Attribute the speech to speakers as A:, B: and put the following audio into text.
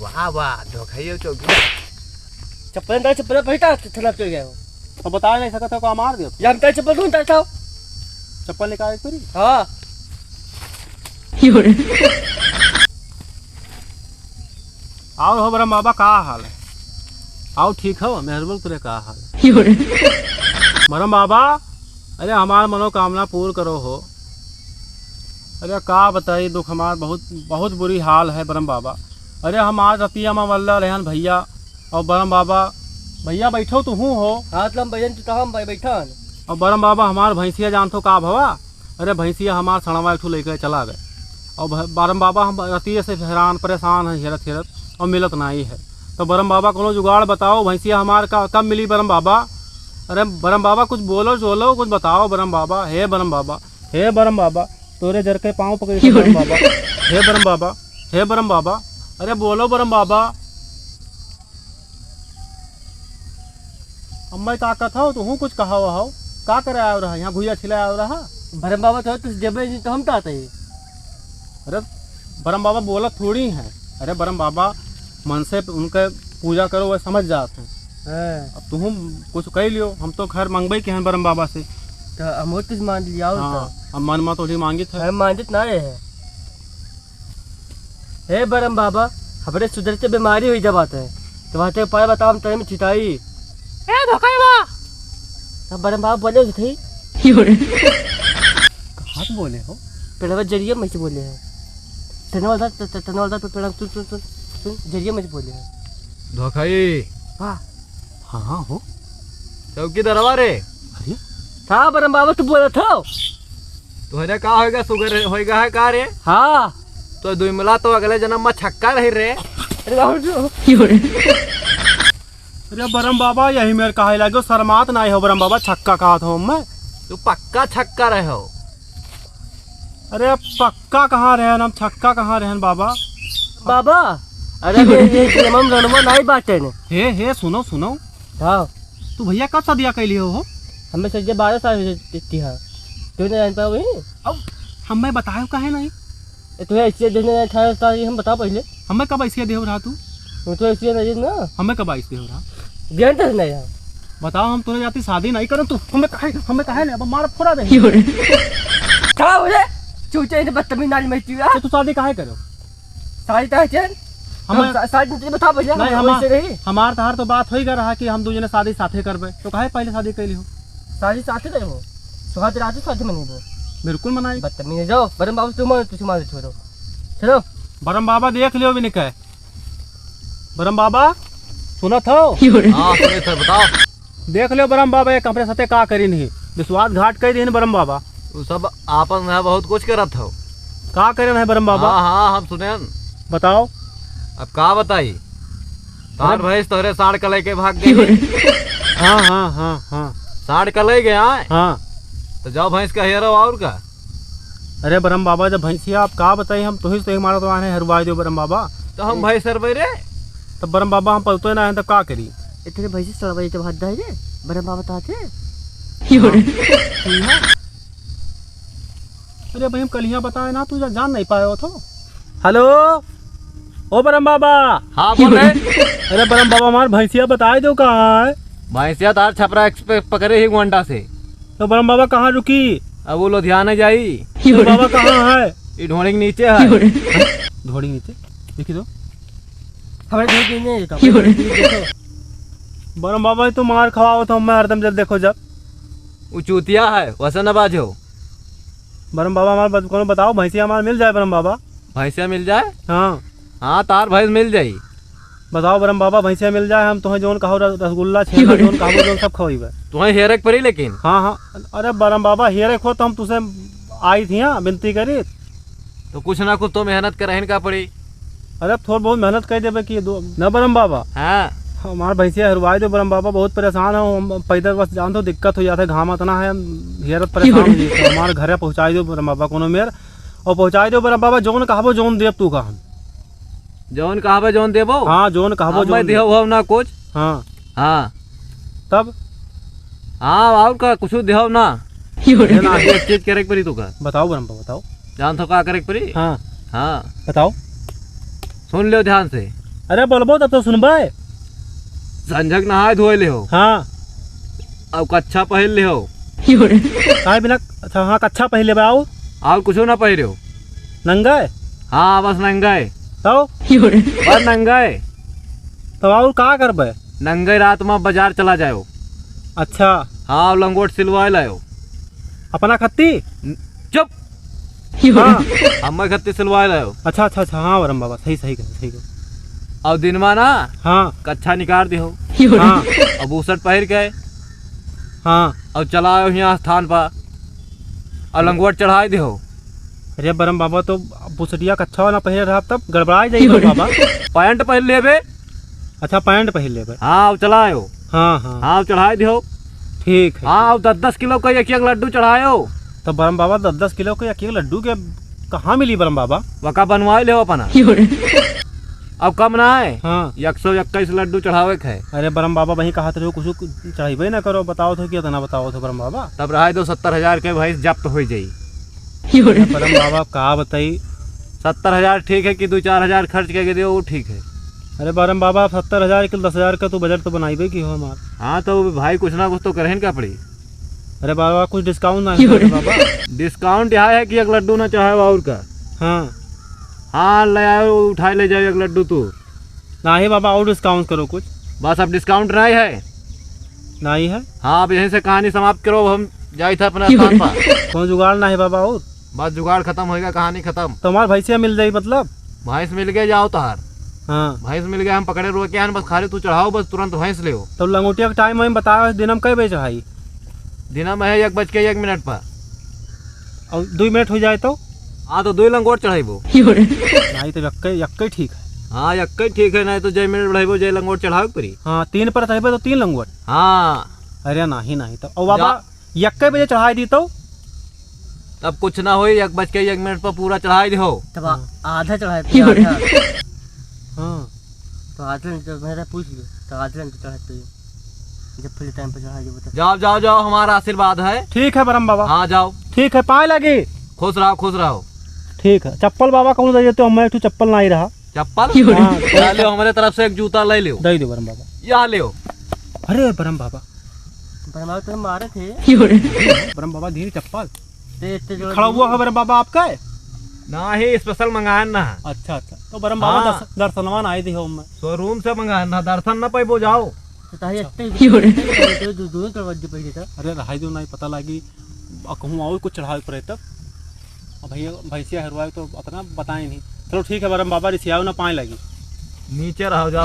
A: वाह वाह धोखाइयो चौकी
B: चप्पल बैठा थलक चल गया
C: तो बता नहीं सकता को मार दियो
B: जानता चप्पल ढूंढता था
C: चप्पल निकाल पूरी
B: हाँ
C: आओ हो बरम बाबा का हाल है आओ ठीक हो मेहरबल तुरे का हाल है बरम बाबा अरे हमार मनोकामना पूर्ण करो हो अरे का बताई दुख हमार बहुत बहुत बुरी हाल है बरम बाबा अरे हम आज रतिया में वल्ला रहन भैया और बरम बाबा भैया बैठो तू हो
B: हाथ लम भजन तो हम बैठा
C: और बरम बाबा हमार भैंसिया जानतो का भवा अरे भैंसिया हमार सड़वा एक लेकर चला गए और बरम बाबा हम रतिया से हैरान परेशान है हेरत हेरत और मिलत नहीं है तो बरम बाबा कोनो जुगाड़ बताओ भैंसिया हमार का कब मिली बरम बाबा अरे बरम बाबा कुछ बोलो जोलो कुछ बताओ बरम बाबा हे बरम बाबा हे बरम बाबा तोरे जर के पाँव पकड़े बरम बाबा हे बरम बाबा हे बरम बाबा अरे बोलो बरम बाबा अम्मा ताकत हो तू कुछ कहा हो का करे आ रहा यहाँ घुया छिला आ रहा
B: भरम बाबा तो जब तो हम ताते
C: अरे बरम बाबा बोला थोड़ी है अरे बरम बाबा मन से उनके पूजा करो वह समझ जाते हैं अब तुम कुछ कह लियो हम तो खैर मंगबई के हैं बरम बाबा से
B: तो हम कुछ मान लिया
C: अब मन में थोड़ी मांगी था
B: हम मानते ना है हे बरम बाबा हमारे सुधर से बीमारी हुई जब आते हैं तो वहाँ उपाय बताओ हम तेरे में छिटाई अब बरम बाबा बोले थे
C: कहाँ से बोले हो
B: पेड़वा जरिए में से बोले हैं तनवाल पे पेड़ सुन जरिए में से बोले हैं
A: धोखाई
B: हाँ
C: हाँ हाँ हो
A: चौकी दरवा रे
C: अरे
B: था बरम बाबा तू बोला था
A: तुहरे का होएगा सुगर होएगा है का रे
B: हाँ
A: तो दुई मिला तो अगले जन्म में छक्का रही रे
B: अरे बाबू
C: अरे बरम बाबा यही मेरे कहा लगे शर्मात नहीं हो बरम बाबा छक्का कहा था मैं
A: तू पक्का छक्का रहे हो
C: अरे पक्का कहाँ रहे हम छक्का कहाँ रहे बाबा
B: बाबा अरे ये हम रणवा नहीं बाटे ने
C: हे सुनो सुनो
B: हाँ
C: तू भैया कब शादिया कैली हो
B: हमें सज्जे 12 साल थी हाँ तू नहीं जान पाओ
C: अब हमें बतायो कहे नहीं
B: तुम्हें ऐसे देने 18 साल हम बता पहले
C: हमें कब ऐसे देव रहा तू
B: तो ऐसे नहीं ना
C: हमें कब ऐसे देव रहा
B: ज्ञान तो नहीं है
C: बताओ हम तुझे जाती शादी नहीं करें तू हमें कहे नहीं अब मार फोड़ा दे
B: क्या बोले चूचे ने बदतमीज नाली में
C: तू शादी काहे करो
B: शादी तो है
C: हमें
B: शादी बता पहले
C: नहीं हमार तहार तो बात हो ही रहा कि हम दूसरे शादी साथे करबे तो काहे पहले शादी कैली हो
B: शादी साथे नहीं हो सुहाग रात शादी मनी हो
C: बिल्कुल मनाई
B: बदतमीज जाओ बरम बाबू तुम मार छोड़ो चलो
C: बरम बाबा देख लियो भी नहीं कहे बरम बाबा सुना था
A: हाँ सुने थे बताओ
C: देख लियो बरम बाबा एक अपने साथे का करी नहीं विश्वास घाट कर दी बरम बाबा
A: तू सब आपस में बहुत कुछ करत हो
C: का करे है बरम बाबा
A: हाँ हम सुने
C: बताओ
A: अब का बताई तार भैंस तोरे साड़ कले के भाग गई
C: हाँ हाँ हाँ हाँ
A: साड़ कले गया
C: हाँ
A: तो जाओ भैंस का हेरो और का
C: अरे बरम बाबा जब भैंसिया आप का बताई हम तुही तो हमारा तो आने हरवा दो बरम बाबा
A: तो हम भैंस सरबे रे
C: तब बरम बाबा हम पलते ना है तब का करी
B: इतने भैंस सरबे तो हद है बरम बाबा ताते
C: अरे भाई हम कल यहाँ बताए ना तू जान नहीं पाए हो तो हेलो ओ बरम बाबा
A: हाँ बोले
C: अरे बरम बाबा हमारे भैंसिया बताए दो कहाँ है
A: भैंसिया तार छपरा एक्सप्रेस पकड़े ही घंटा से
C: तो बरम बाबा कहाँ रुकी
A: अब वो लुधियाना जाई
C: तो बाबा कहाँ है
A: ये ढोने के नीचे है
C: धोड़ी नीचे देखी दो
B: हमारे
C: बरम बाबा तो मार खवाओ तो मैं हरदम जब देखो जब
A: वो चूतिया है वैसे न बाजो
C: बरम बाबा हमारे को बताओ भैंसिया हमारे मिल जाए बरम बाबा
A: भैंसिया मिल जाए
C: हाँ
A: हाँ तार भैंस मिल जाई
C: बताओ बरम बाबा भैंसिया मिल जाए हम तुम्हें जोन कहो रसगुल्ला छेना जोन कहो जोन सब खवाइबे
A: तुम्हें हेरक पड़ी लेकिन
C: हाँ हाँ अरे बरम बाबा हेरक हो तो हम तुझसे आई थी हाँ विनती करी
A: तो कुछ ना कुछ तो मेहनत कर का पड़ी
C: अरे थोड़ा बहुत मेहनत कर देवे कि न बरम बाबा
A: हाँ
C: हमारे भैंसिया हरवाई दो बरम बाबा बहुत परेशान है हम पैदल बस जान तो दिक्कत हो जाता है घाम इतना है हेरत परेशान हो जाते हमारे घर पहुँचाई दो बरम बाबा कोनो मेर और पहुँचाई दो बरम बाबा जोन कहबो जोन देव तू का हम
A: जौन कहबे जौन देबो
C: हाँ जोन कहबो जोन
A: देहो हो ना कुछ
C: हाँ
A: हाँ
C: तब
A: हाँ और का कुछ देहो ना एक चीज करे पड़ी तू का
C: बताओ बरम बाबा बताओ
A: जान तो का करे पड़ी
C: हाँ
A: हाँ
C: बताओ
A: सुन लो ध्यान से
C: अरे बोलबो तब तो सुनबे।
A: संझक नहाए धोए ले हो,
C: हाँ
A: अब कच्छा पहन ले हो,
C: काहे बिना। अच्छा हाँ कच्छा पहले बाऊ
A: और कुछ ना पहरे हो।
C: नंगा है
A: हाँ बस नंगाए,
C: तो
A: बस नंगाए।
C: तो और का करबे।
A: नंगे रात में बाजार चला जाओ।
C: अच्छा
A: हाँ लंगोट सिलवाए लाओ।
C: अपना खत्ती।
A: चुप,
C: हाँ
A: हम खत्ती सिलवाए लाओ।
C: अच्छा अच्छा अच्छा हाँ बरम बाबा सही सही सही कह।
A: और दिन में ना
C: हाँ
A: कच्छा निकाल दे हो,
C: हाँ
A: अब बूसट पहर के
C: हाँ।
A: और चला आओ यहाँ स्थान पर और लंगोट चढ़ाए दे हो।
C: अरे बरम बाबा तो बुसटिया कच्छा ना पहले रहा तब गड़बड़ा जाइए बरम बाबा।
A: पैंट पहन लेबे।
C: अच्छा पैंट पहन लेबे।
A: हाँ चला आओ।
C: हाँ हाँ
A: हाँ चढ़ाए दे हो।
C: ठीक है।
A: हाँ 10-10 किलो का एक लड्डू चढ़ाए हो।
C: तो बरम बाबा 10-10 किलो के एक लड्डू के कहाँ मिली बरम बाबा।
A: वका बनवाए ले हो अपना। अब कम ना है,
C: हाँ
A: 121 लड्डू चढ़ावे के है।
C: अरे बरम बाबा वही कहा थे कुछ चढ़ाइबे ना करो, बताओ तो क्या ना बताओ तो बरम बाबा।
A: तब रहा दो 70,000 के भैंस जब्त हो जाई।
C: बरम बाबा कहा बताई।
A: 70,000 ठीक है कि 2-4 खर्च करके दे वो ठीक है।
C: अरे बरम बाबा 70,000 के 10,000 का तो बजट तो बनाइबे की हो हमार।
A: हाँ तो भाई कुछ ना कुछ तो करें क्या पड़ी।
C: अरे बाबा कुछ डिस्काउंट ना है बाबा।
A: डिस्काउंट यहाँ है कि एक लड्डू ना चाहे और का।
C: हाँ
A: हाँ ले आओ, उठाए ले जाओ एक लड्डू तू।
C: ना ही बाबा और डिस्काउंट करो कुछ।
A: बस अब डिस्काउंट नहीं है।
C: नहीं है।
A: हाँ अब यहीं से कहानी समाप्त करो, हम जाए थे अपना स्थान पर।
C: कौन जुगाड़ ना है बाबा और।
A: बस जुगाड़ खत्म होएगा, कहानी खत्म।
C: तो हमार भैंसिया मिल जाई मतलब।
A: भैंस मिल गए जाओ तार।
C: हाँ
A: भैंस मिल गया, हम पकड़े रोके आन, बस खाली तू चढ़ाओ, बस तुरंत भैंस ले।
C: तो लंगोटिया का टाइम हमें बताओ दिन हम कई बजे चढ़ाई।
A: दिना में है 1:01 पर।
C: और 2 मिनट हो जाए तो।
A: हाँ तो 2 लंगोट चढ़ाइबो।
C: नहीं तो यक्के ठीक है।
A: हाँ यक्के ठीक है, नहीं तो जय मिनट बढ़ाइबो, जय लंगोट चढ़ाओ परी।
C: हाँ 3 पर चढ़े तो 3 लंगोट।
A: हाँ
C: अरे नहीं तो और बाबा यक्के बजे चढ़ाई दी तो।
A: तब कुछ ना हो, 1:01 पर पूरा चढ़ाई दो।
B: तब आधा चढ़ाए थे, आधा।
C: हाँ
B: तो आधा तो मेरा पूछ लो, तो आधा तो चढ़ाए तो जब फिर टाइम पर चढ़ा दे।
A: जाओ जाओ जाओ, हमारा आशीर्वाद है।
C: ठीक है बरम बाबा।
A: हाँ जाओ,
C: ठीक है पाए लगी।
A: खुश रहो खुश रहो।
C: ठीक है चप्पल बाबा कौन दे देते हो, मैं चप्पल ना ही रहा।
A: चप्पल हाँ, ले हमारे तरफ से एक जूता ले लो।
C: दे दो बरम बाबा।
A: यहाँ ले।
C: अरे बरम बाबा
B: बरमाल तो हम मारे थे।
C: बरम बाबा धीरे चप्पल
B: तो
C: खड़ा हुआ है बरम बाबा आपका है
A: ना ही स्पेशल मंगाया ना।
C: अच्छा अच्छा तो बरम बाबा
A: हाँ।
C: दर्शनवान आए थे हम।
A: शोरूम से मंगाया ना, दर्शन ना पाइबो जाओ।
B: दोनों दरवाजे पहले था।
C: अरे रहाई दो नहीं पता लगी कहूँ और कुछ चढ़ावे पड़े तब। भैया भैंसिया हरवाए तो अपना बताए नहीं। चलो ठीक है बरम बाबा रिसियाओ ना पाए लगी।
A: नीचे रहो जाओ।